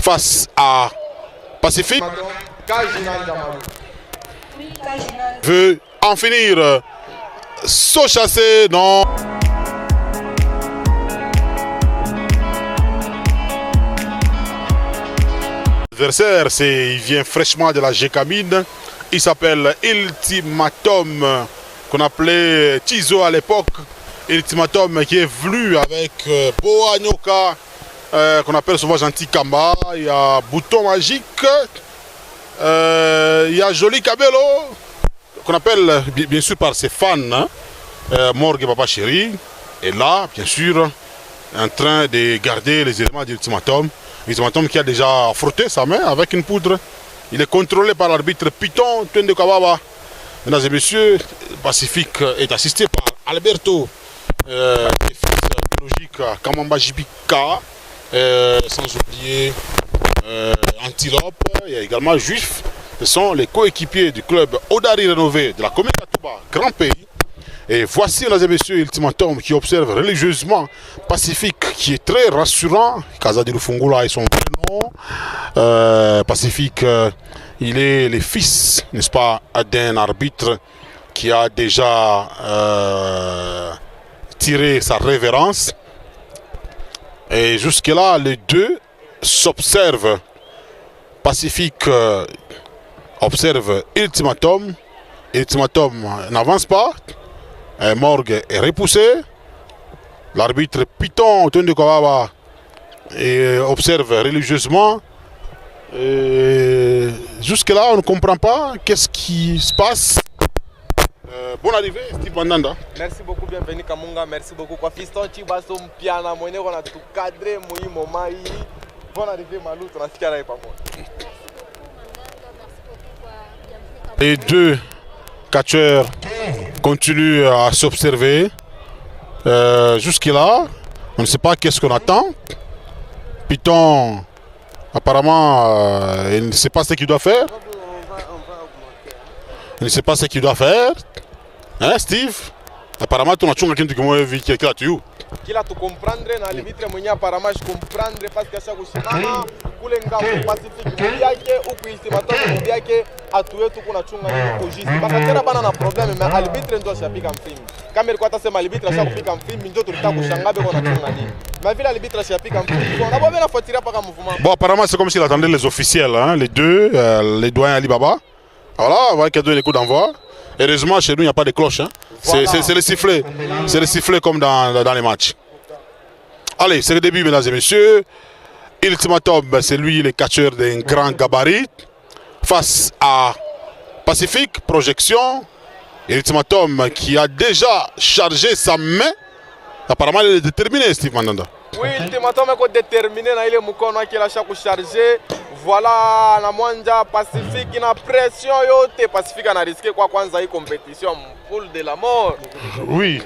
face à Pacifique. Veut en finir. Sochassé, non. L'adversaire, il vient fraîchement de la Gécamine. Il s'appelle Ultimatum, qu'on appelait Tizo à l'époque. Ultimatum qui est venu avec Boa Nyoka, qu'on appelle souvent Gentil Kamba. Il y a Bouton Magique. Il y a Joli Cabello, qu'on appelle bien sûr par ses fans, hein, Morgue et Papa Chéri. Et là, bien sûr, en train de garder les éléments d'Ultimatum. Ultimatum qui a déjà frotté sa main avec une poudre. Il est contrôlé par l'arbitre Python Twende Kababa. Mesdames et messieurs, Pacifique est assisté par Alberto, fils biologique Kamamba Jibika, sans oublier Antilope. Il y a également Juif. Ce sont les coéquipiers du club Odari Rénové de la commune Katouba, grand pays. Et voici, mesdames et messieurs, Ultimatum qui observe religieusement Pacifique, qui est très rassurant. Kazadi Lufungula est son prénom. Pacifique, il est le fils, n'est-ce pas, d'un arbitre qui a déjà tiré sa révérence. Et jusque-là, les deux s'observent. Pacifique observe Ultimatum. Ultimatum n'avance pas. Morgue est repoussé. L'arbitre Python Twende Kababa observe religieusement. Jusque-là, on ne comprend pas qu'est-ce qui se passe. Bonne arrivée, Steve Mandanda. Merci beaucoup, bienvenue Kamunga. Merci beaucoup. Kwa fiston Chibaso Mpiana, mwenye on a tout cadré, mwenye momai. Bonne arrivée, Malou, tu as fait pas moi. Les deux catcheurs continuent à s'observer. Jusque-là, on ne sait pas qu'est-ce qu'on attend. Python, apparemment, il ne sait pas ce qu'il doit faire. Il ne sait pas ce qu'il doit faire. Hein, Steve? Apparemment, tu as quelqu'un qui m'a vu qui est là, tu es. Kila tu comprendre na limite mwenye apparemment je comprendre parce que chaque kusimama kule ngambo Pacifique yake huku Ultimatum yake atu yetu kuna chunga ni kujisi bakatera bana na problème mais arbitre ndo ashapika mfimi kama ilikuwa atasema arbitre ashapika mfimi ndio tulitaka kushangabe kwa chunga nini mais vile arbitre ashapika mfimi on a pas bien fuatilia paka mouvement. Bon, apparemment c'est comme s'il attendait les officiels, hein, les deux, les doyens Alibaba. Voilà, on va qu'il donne les coups d'envoi. Heureusement, chez nous, il n'y a pas de cloche. Hein. Voilà. C'est le sifflet. C'est le sifflet comme dans les matchs. Allez, c'est le début, mesdames et messieurs. Ultimatum, c'est lui le catcheur d'un grand gabarit. Face à Pacifique, projection. Ultimatum qui a déjà chargé sa main. Apparemment, il est déterminé, Steve Mandanda. Oui, Ultimatum est déterminé. Il est moukono qui a chargé. Voilà, na mwanja Pacifique ina pression yote. Pacifique a risqué quoi kwanza hii compétition poule de la mort. Oui,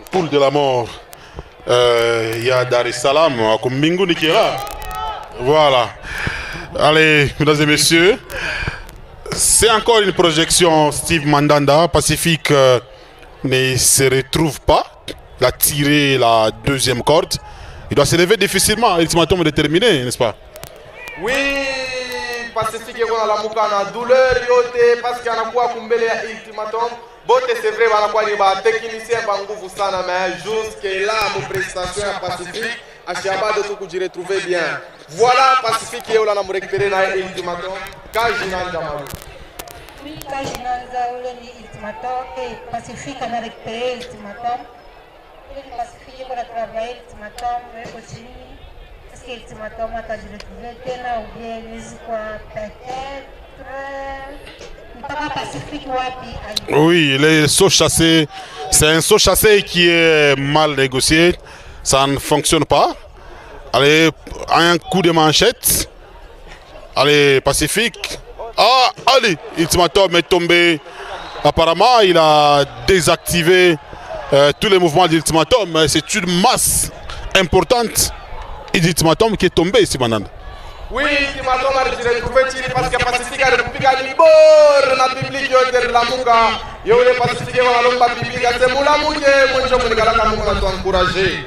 poule de la mort. Il y a Dar es Salaam à Kumbingu qui est là. Voilà. Allez, mesdames et messieurs, c'est encore une projection Steve Mandanda. Pacifique ne se retrouve pas. Il a tiré la deuxième corde. Il doit se lever difficilement. Ultimatum est déterminé, n'est-ce pas? Oui, Pacifique est dans la mukana douleur yote parce qu'il y a quoi kumbele ya Ultimatum. Bote c'est vrai banakuwa ni ba technicien ba nguvu sana mais jusque là mon prestation à Pacifique ashabado tu kujiretrouver bien. Voilà Pacifique yeye na mrekipere na Ultimatum. Kajina Jamalu. Oui, Kajina Zaule ni Ultimatum et Pacifique a récupéré Ultimatum. Le Pacifique va travailler Ultimatum et continue. Est-ce que Ultimatum a retrouvé tena ou bien les quoi peut-être oui, les sauts chassés, c'est un saut chassé qui est mal négocié, ça ne fonctionne pas. Allez, un coup de manchette. Allez, Pacifique. Ah, allez, Ultimatum est tombé. Apparemment, il a désactivé tous les mouvements d'Ultimatum. C'est une masse importante d'Ultimatum qui est tombée ici maintenant. Oui, Ultimatum a retrouvé parce que Pacifique a récupéré le bord na public yote la muka. Yo le Pacifique va lomba public c'est mula muje mwenjo mnikala kama mtu encourager.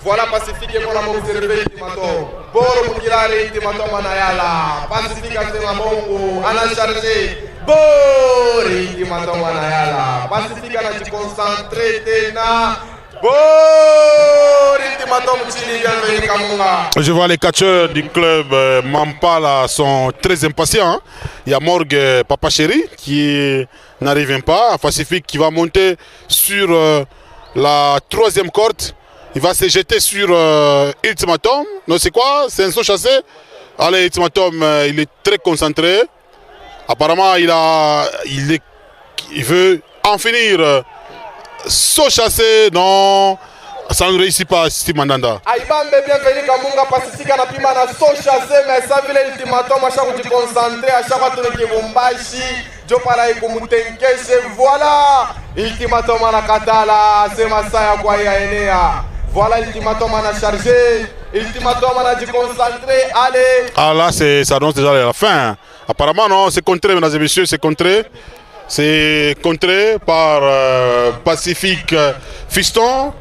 Voilà Pacifique mon amour observé ultimatum. Boro mukilare ultimatum anayala. Pacifique asema bongo ana chargé. Boro ultimatum anayala. Pacifique ana se concentrer tena. Je vois les catcheurs du club Mampala sont très impatients. Hein. Il y a Morgue Papa Chéri qui n'arrive pas. Pacifique qui va monter sur la troisième corde. Il va se jeter sur Ultimatum. Non, c'est quoi? C'est un saut chassé. Allez, Ultimatum, il est très concentré. Apparemment, il veut en finir. Saut chassé, non, ça ne réussit pas, Steve Mandanda. Aïbambe, bienvenue Kamunga Pacifique na pima na saut chassé, mais ça veut l'ultimatum, à chaque fois que tu concentres, à chaque fois que tu bombashi, jo pareil comme Tenkeshe, voilà, ultimatum na katala, c'est Masaya kwa enea. Voilà l'ultimatum na chargé, ultimatum na dit concentré, allez. Ah là, ça annonce déjà la fin. Apparemment, non, c'est contré, mesdames et messieurs, c'est contré. C'est contré par Pacifique Fiston,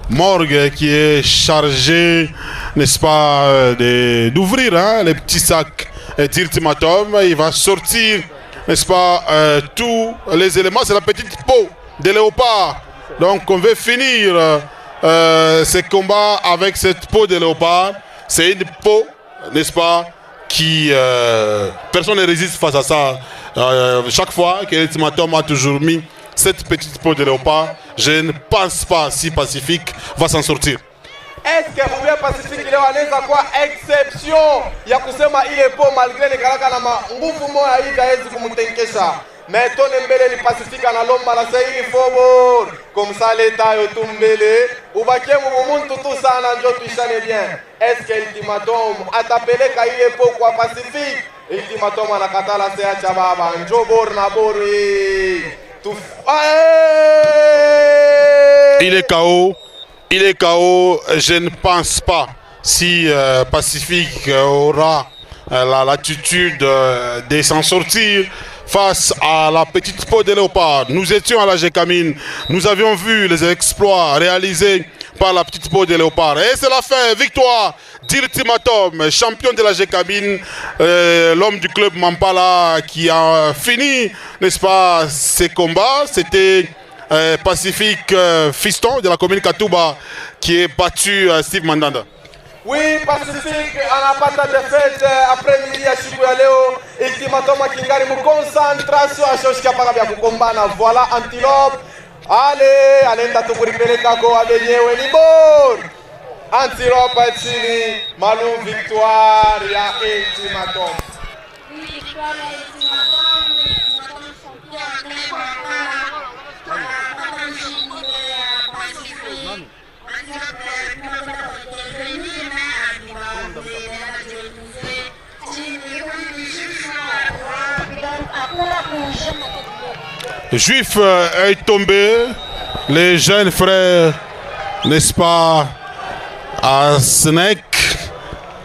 Morgue qui est chargé, n'est-ce pas, d'ouvrir hein, les petits sacs d'ultimatum. Il va sortir, n'est-ce pas, tous les éléments. C'est la petite peau de léopard. Donc on veut finir ces combats avec cette peau de léopard. C'est une peau, n'est-ce pas, qui personne ne résiste face à ça. Chaque fois que l'ultimatum a toujours mis cette petite peau de léopard, je ne pense pas si Pacifique va s'en sortir. Est-ce que vous voulez Pacifique leo anaweza kuwa exception ya kusema ile po malgré le karaka na nguvu moja hivi hawezi kumtenkesha. Mais tone mbele ni Pacifique analomba la saini forward comme ça l'état yo tumbele ubakie mumuntu tu sana njo tuishane bien. Est-ce que l'ultimatum atapeleka ile po kwa Pacifique? Ultimatum anakatala seacha baba njo borna bori. Il est KO. Il est KO. Je ne pense pas si Pacifique aura l'attitude de s'en sortir face à la petite peau de léopard. Nous étions à la Gécamine. Nous avions vu les exploits réalisés par la petite peau de léopard. Et c'est la fin. Victoire d'Ultimatum, champion de la Gécamine, l'homme du club Mampala qui a fini, n'est-ce pas, ses combats. C'était Pacifique Fiston de la commune Katouba qui est battu Steve Mandanda. Oui, Pacifique anapata défaite après-midi ya siku ya leo. Ultimatum akingari mu concentration ashoshika paka vya kukombana. Voilà Antilope. Allez, anaenda tukulipeleka kwa benyewe ni bor. Antilope chini, malum victoire ya Ultimatum. Victoire ya Ultimatum, Ultimatum champion. Juif est tombé, les jeunes frères, n'est-ce pas, à Snake,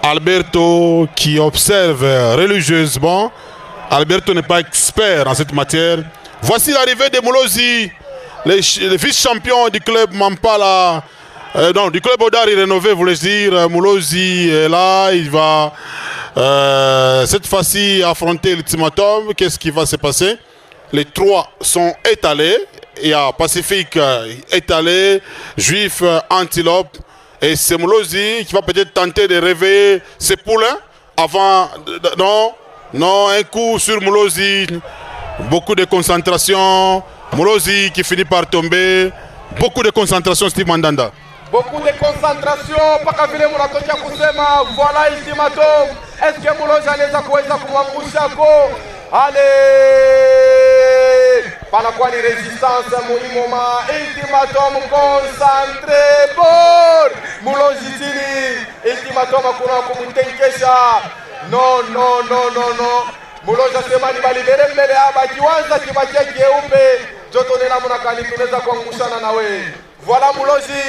Alberto qui observe religieusement. Alberto n'est pas expert en cette matière. Voici l'arrivée de Moulozi, le vice-champion du club Mampala, non, du club Odari rénové, voulais-je dire. Moulozi est là, il va cette fois-ci affronter l'ultimatum. Qu'est-ce qui va se passer? Les trois sont étalés. Il y a Pacifique étalé, Juif, Antilope. Et c'est Moulozi qui va peut-être tenter de réveiller ses poulains avant. Non, un coup sur Moulozi. Beaucoup de concentration. Moulozi qui finit par tomber. Beaucoup de concentration, Steve Mandanda. Beaucoup de concentration. Paka vile munatoka kusema. Voilà Ultimatum. Est-ce que Moulozi anaweza kuweza kumwangusha ko? Allez! Panakuwa ni resistance muhimu ma Ultimatum concentré bord. Moulozi chini. Ultimatum hakuna kumtenkesha. No. Moulozi asema ni balibere mbele hapa kiwanza kibakia kieupe. Joto nena munakani tunaweza kuangushana na we. Voilà Moulozi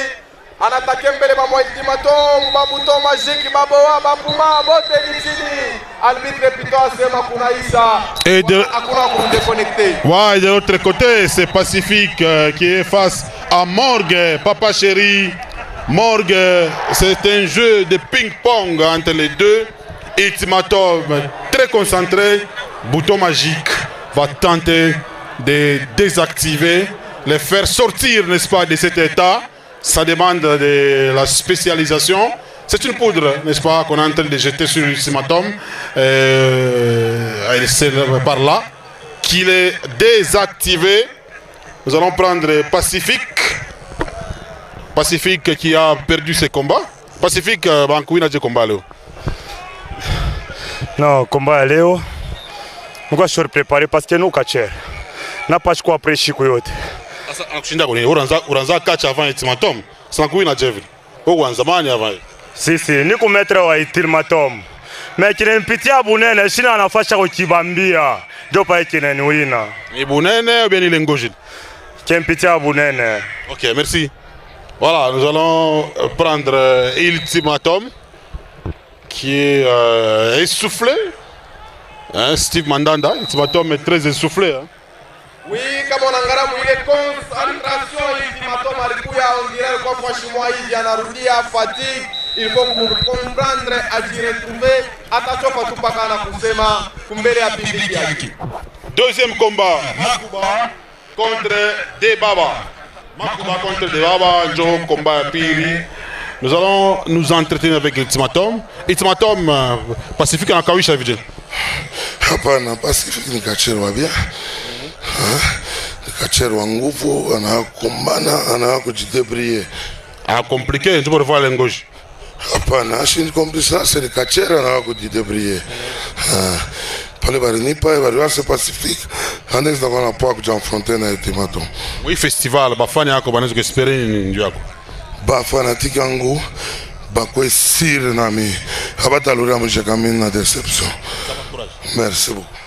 anatake mbele ba Ultimatum, babuto magique baboa bapuma bote chini. Arbitre Pito asema kuna Issa. Et de hakuna kumdéconnecter. Ouais, de l'autre côté, c'est Pacifique qui est face à Morgue, Papa Chéri. Morgue, c'est un jeu de ping-pong entre les deux. Ultimatum, très concentré, bouton magique, va tenter de désactiver, les faire sortir, n'est-ce pas, de cet état. Ça demande de la spécialisation. C'est une poudre, n'est-ce pas, qu'on est en train de jeter sur l'ultimatum. C'est par là qu'il est désactivé. Nous allons prendre Pacifique. Pacifique qui a perdu ses combats. Pacifique, Bankouina a combat là. Non, combat leo. Nous sommes préparés parce que nous catchons. N'a pas quoi après Chikoyote. Akushinda kwenye uranza catch avant ultimatum. Sankuina Jevil. Au zamani avant. Si, ni kumetre wa ultimatum. Mais qui n'impitia bunene, sina anafasha kukibambia. Ndio pa kile ni wina. Ni bunene ou bien il ngojil? Qui impitia bunene. OK, merci. Voilà, nous allons prendre ultimatum qui est essoufflé. Hein, Steve Mandanda, ultimatum est très essoufflé. Hein. Oui, kama unaangalia mwile concentration ultimatum alikuwa ongelea kwa mheshimiwa hivi anarudia fatigue, il faut comprendre ajiretrouver atachoka tu paka na kusema kumbele ya pindiki yake. Deuxième combat, Makuba contre Debaba. Makuba contre Debaba, Njo combat piri. Nous allons nous entretenir avec Ultimatum. Ultimatum Pacifique na kawisha vijana. Hapana, Pacifique ni kachero bien. Kachero wa nguvu, anakumbana, anakujidebrie. Ah compliqué, tu peux voir l'engoji. Hapana, si ni compliqué, c'est le kachero anakujidebrie. Pale barinipa, evaluation Pacifique. Andes na wana poa kujaffronter na Ultimatum. Oui, festival, bafani yako banazo espérer ndio yako. Bafana tikangu bakwe sir nami. Habata lura mjaka mina déception. Merci beaucoup.